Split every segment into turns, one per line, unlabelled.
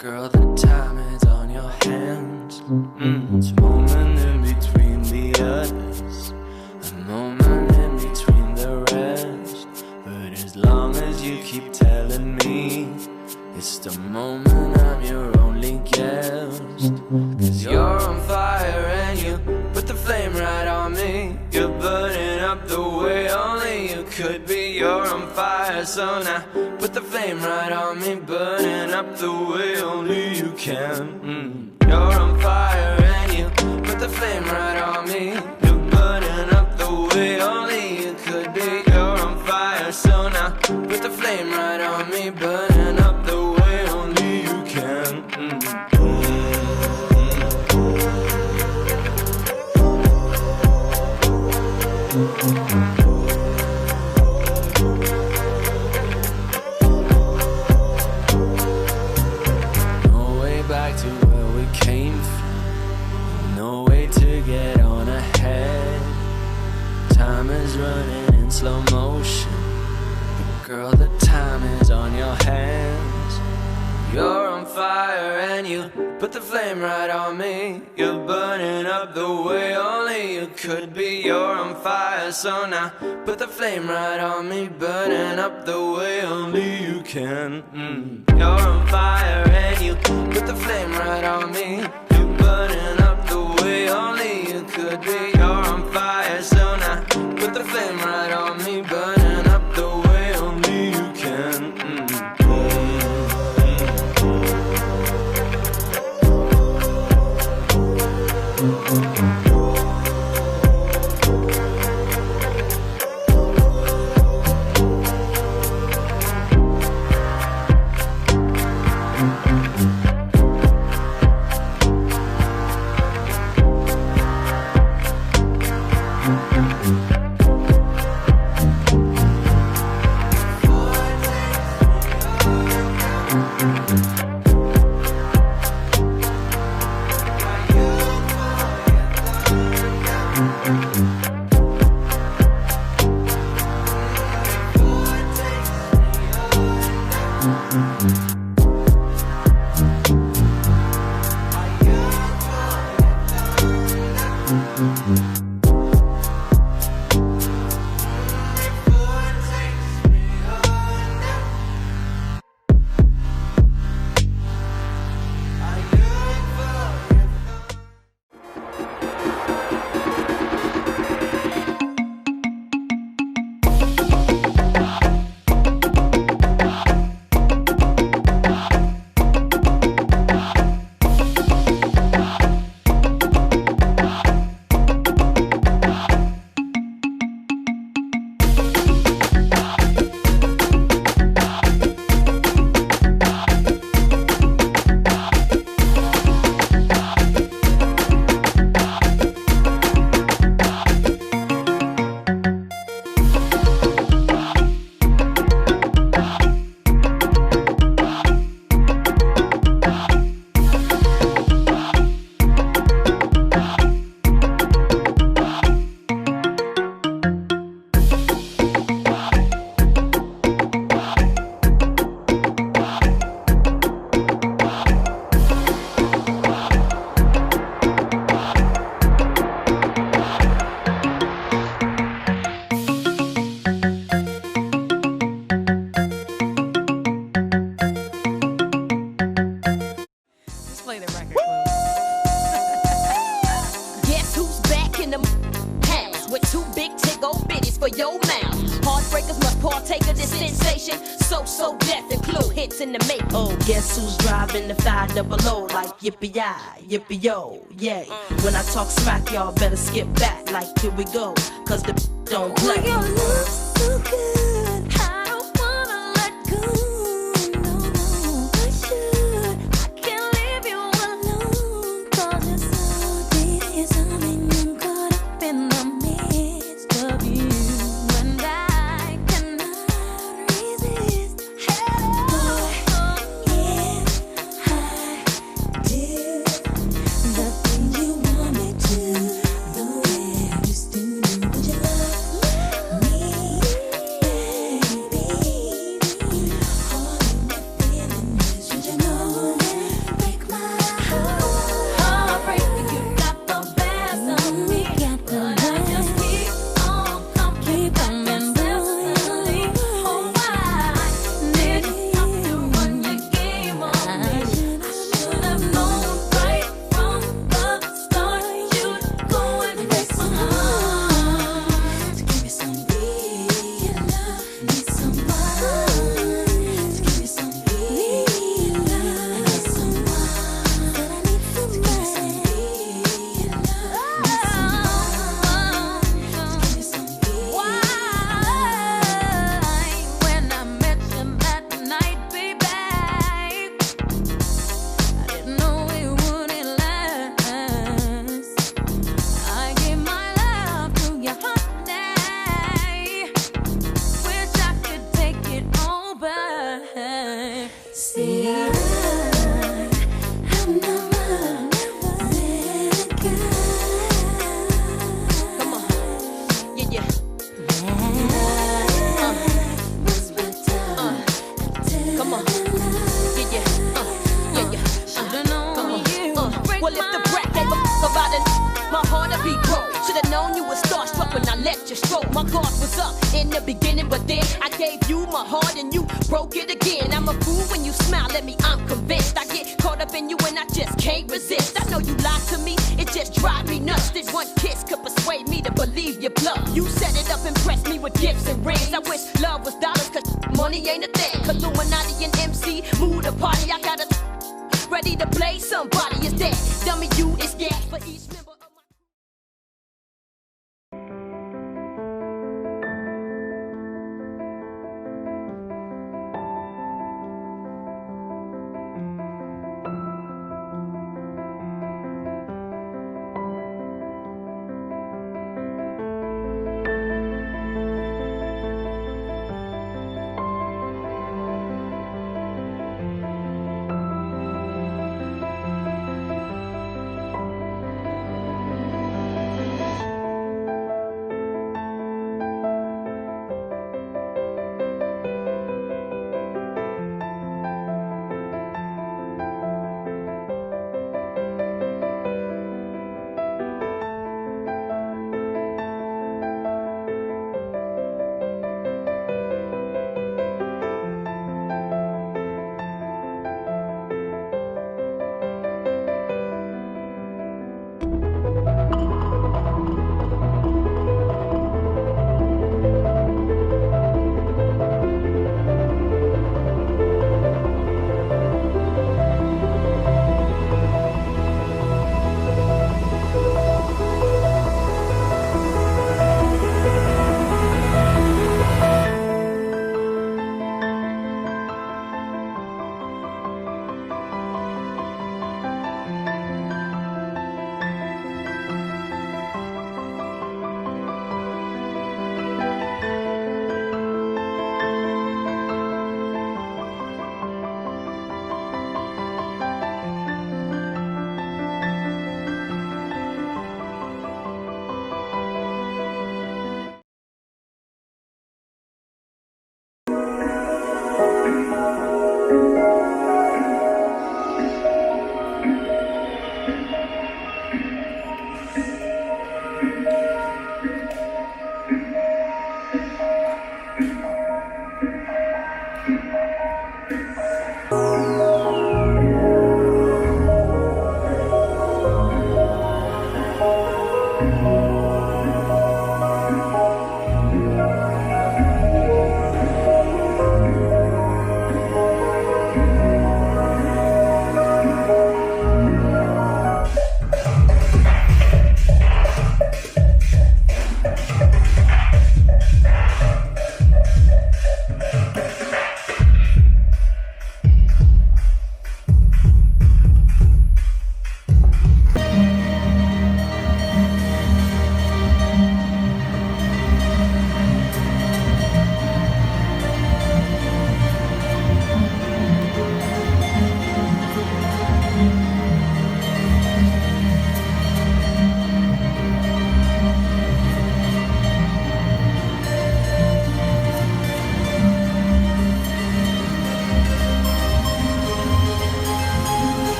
Girl, the time is on your hands. It's a moment in between the others, a moment in between the rest. But as long as you keep telling me it's the moment, I'm your only guest. Cause you're on fire and you put the flame right on me. You're burning up the way only you could be. You're on fire, so now put the flame right on me. Burning up the way only you can. You're on fire and you put the flame right on me. You're burning up the way only you could be. You're on fire, so now put the flame right on me. Burning up the way only you can. No way back to where we came from, no way to get on ahead. Time is running in slow motion, but girl, the time is on your hands. You're on fire and you put the flame right on me. You're burning up the way only you could be. You're on fire, so now put the flame right on me. Burning up the way only you can. You're on fire and you put the flame right on me. You're burning up the way only you could be. You're on fire, so now put the flame right on me. Burning up the way only you can.
Yippee-yo, yeah. When I talk smack, y'all better skip back. Like, here we go, cause the don't play.
Oh, your love's so good, I don't wanna let go. No, no, I should. I can't leave you alone, cause you're so deep, something I'm caught up in the midst of you. And I cannot resist. Boy, yeah, I do. The things you want me to, the way I used to. Would you love me?
Come on. Yeah, yeah. Yeah.
Should've known
Come on.
you break
Well, if the
my
brat gave a fuck about it, my heart would be broke. Should've known you was starstruck when I let you stroke. My guard was up in the beginning, but then I gave you my heart and you broke it again. I'm a fool when you smile at me, I'm convinced. I get caught up in you and I just can't resist. I know you lied to me, it just drives me nuts. This one kiss could persuade me to believe your bluff. You set it up, impressed me with gifts and rings. I wish love was dollars, cause money ain't a thing. Illuminati and MC, move the party. I got a ready to play somebody is dead. Dummy, you is gas for each member of my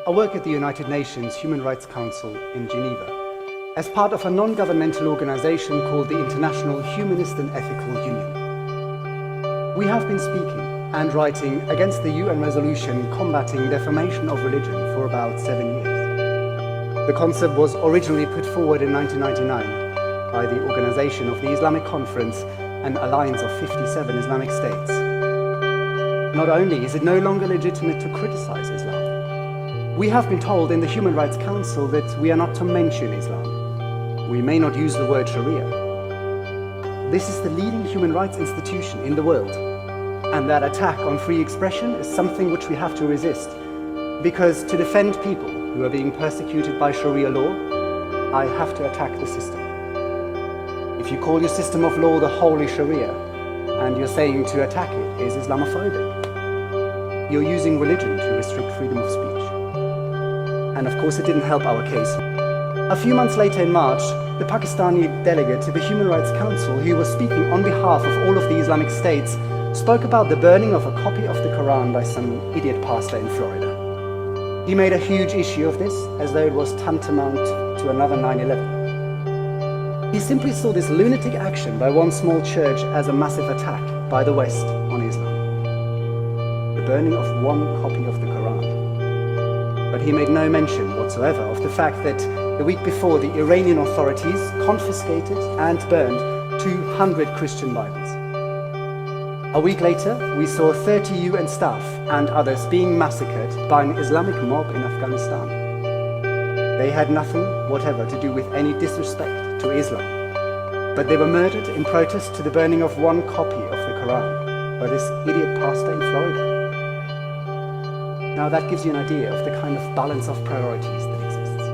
I work at the United Nations Human Rights Council in Geneva as part of a non-governmental organization called the International Humanist and Ethical Union. We have been speaking and writing against the UN resolution combating defamation of religion for about 7 years. The concept was originally put forward in 1999 by the Organization of the Islamic Conference, an alliance of 57 Islamic states. Not only is it no longer legitimate to criticize Islam, we have been told in the Human Rights Council that we are not to mention Islam. We may not use the word Sharia. This is the leading human rights institution in the world, and that attack on free expression is something which we have to resist, because to defend people who are being persecuted by Sharia law, I have to attack the system. If you call your system of law the Holy Sharia, and you're saying to attack it is Islamophobic, you're using religion to restrict freedom of speech. And of course it didn't help our case. A few months later in March, the Pakistani delegate to the Human Rights Council, who was speaking on behalf of all of the Islamic states, spoke about the burning of a copy of the Quran by some idiot pastor in Florida. He made a huge issue of this, as though it was tantamount to another 9/11. He simply saw this lunatic action by one small church as a massive attack by the West on Islam. The burning of one copy of the Quran. But he made no mention whatsoever of the fact that the week before, the Iranian authorities confiscated and burned 200 Christian Bibles. A week later, we saw 30 UN staff and others being massacred by an Islamic mob in Afghanistan. They had nothing whatever to do with any disrespect to Islam, but they were murdered in protest to the burning of one copy of the Quran by this idiot pastor in Florida. Now that gives you an idea of the kind of balance of priorities that exists.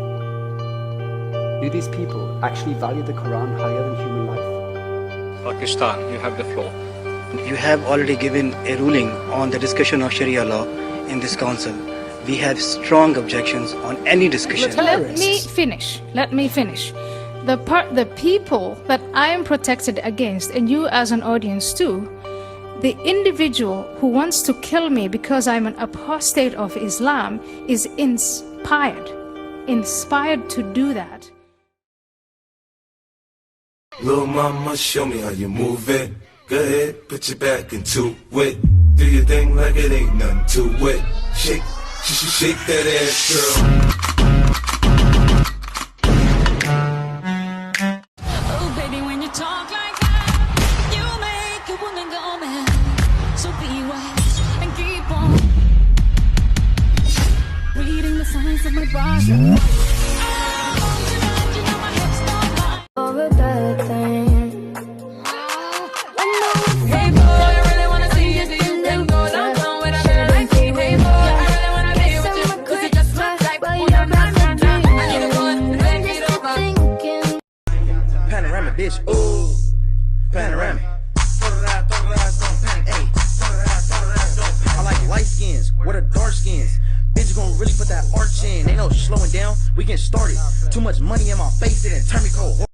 Do these people actually value the Quran higher than human life?
Pakistan, you have the floor.
You have already given a ruling on the discussion of Sharia law in this council. We have strong objections on any discussion.
Let me finish. The people that I am protected against, and you as an audience too, the individual who wants to kill me because I'm an apostate of Islam is inspired to do that.
Little mama, show me how you move it. Go ahead, put your back into it. Do your thing like it ain't nothing to it. Shake, shake that ass, girl.
Oh, baby, when you talk like that, you make a woman go mad. So be wise and keep on reading the signs of my body. For a bad thing. Hey boy, I really wanna see you then go down with a girl like me. Hey boy, I really wanna be with you, 'cause you just look like one of my friends. I need a one, then get over.
Panoramic dish
Ooh, panoramic. I like light skins, what are dark skins? Bitch, you gon' really put that arch in. Ain't no slowing down, we getting started. Too much money in my face, it done turn me cold.